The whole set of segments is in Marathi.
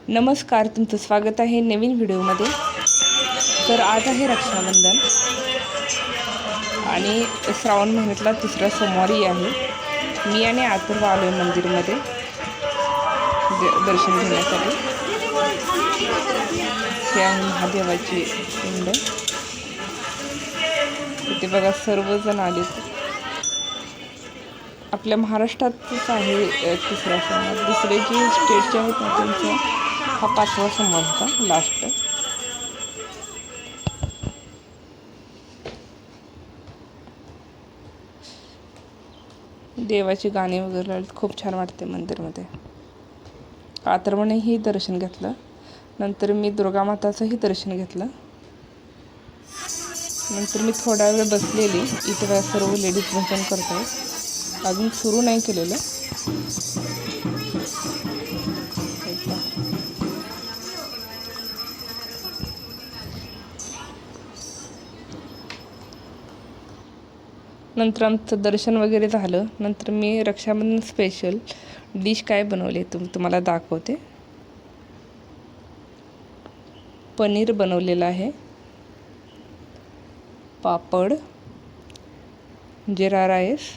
नमस्कार, तुमचं स्वागत आहे नवीन व्हिडिओमध्ये। तर आज आहे रक्षाबंधन आणि श्रावण महिन्यातला तिसरा सोमवारी आहे। मी आणि अथर्व आलोय मंदिरमध्ये दर्शन घेण्यासाठी। हे आहे महादेवाची पिंड। इथे बघा सर्वजण आलेत। आपल्या महाराष्ट्रातच आहे तिसरा सोमवार। दुसरे जे स्टेटचे आहेत ना त्यांचा हा 5वा सोमवार होता, लास्ट। देवाची गाणी वगैरे खूप छान वाटते मंदिरमध्ये। अथर्वनेही दर्शन घेतलं। नंतर मी दुर्गा माताचंही दर्शन घेतलं। नंतर मी थोडा वेळ बसलेली। इथे सर्व लेडीज भजन करतात। अजून सुरू नाही केलेलं। नंतर आमचं दर्शन वगैरे झालं। नंतर मी रक्षाबंधन स्पेशल डिश काय बनवले तुम्हाला दाखवते। पनीर बनवलेलं आहे, पापड, जिरा राईस,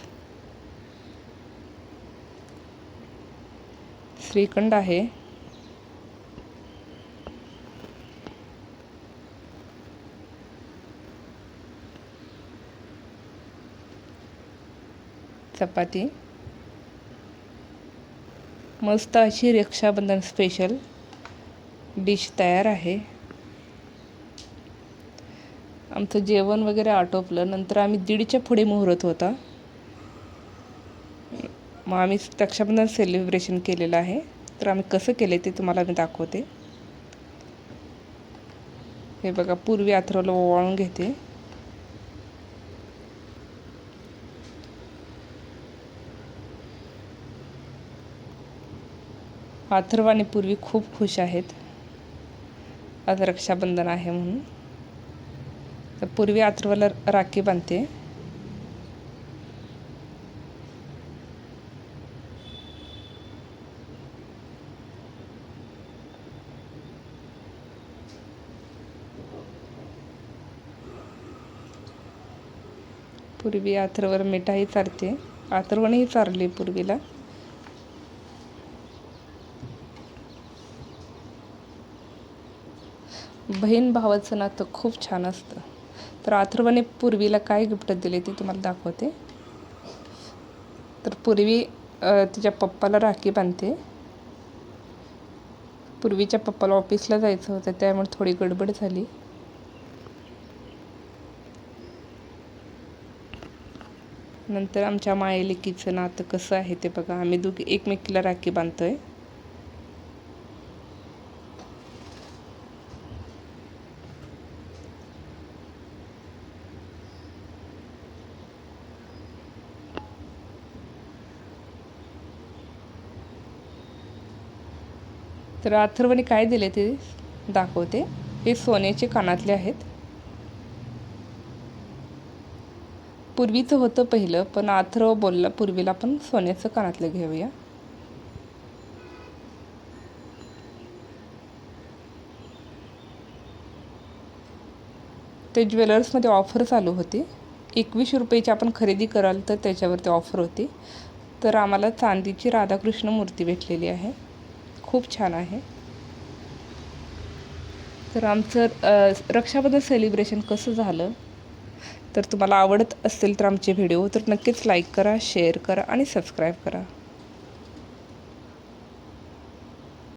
श्रीखंड आहे, चपाती। मस्त अशी रक्षाबंधन स्पेशल डिश तयार आहे। आमचं जेवण वगैरे आटोपलं। नंतर आम्ही 1:30च्या पुढे मुहूर्त होता। मग आम्ही रक्षाबंधन सेलिब्रेशन केलेलं आहे। तर आम्ही कसं केले ते तुम्हाला मी दाखवते। हे बघा, पूर्वी अथर्वला ओवाळून घेते। अथर्व आणि पूर्वी खूप खुश आहेत आज रक्षाबंधन आहे म्हणून। तर पूर्वी अथर्वला राखी बांधते। पूर्वी अथर्वला मिठाई चारते। अथर्वनेही चारली पूर्वीला। बहीण भावाचं नातं खूप छान असतं। तर अथर्वने पूर्वीला काय गिफ्ट दिले ते तुम्हाला दाखवते। तर पूर्वी तिच्या पप्पाला राखी बांधते। पूर्वीच्या पप्पाला ऑफिसला जायचं होतं, त्यामुळे थोडी गडबड झाली। नंतर आमच्या मायलेकीचं नातं कसं आहे ते बघा। आम्ही दोघी एकमेकीला राखी बांधतोय। तर अथर्वने काय दिले ते दाखवते। हे सोन्याचे कानातले आहेत। पूर्वीचं होतं पहिलं, पण अथर्व बोलला पूर्वीला पण सोन्याचं कानातलं घेऊया। ते ज्वेलर्समध्ये ऑफर चालू होती। 21 रुपयाची आपण खरेदी कराल तर त्याच्यावरती ऑफर होती। तर आम्हाला चांदीची राधाकृष्ण मूर्ती भेटलेली आहे, खूप छान आहे। तर आमचं रक्षाबंधन सेलिब्रेशन कसं झालं तर तुम्हाला आवडत असेल तर आमचे व्हिडिओ तर नक्कीच लाईक करा, शेअर करा आणि सबस्क्राईब करा।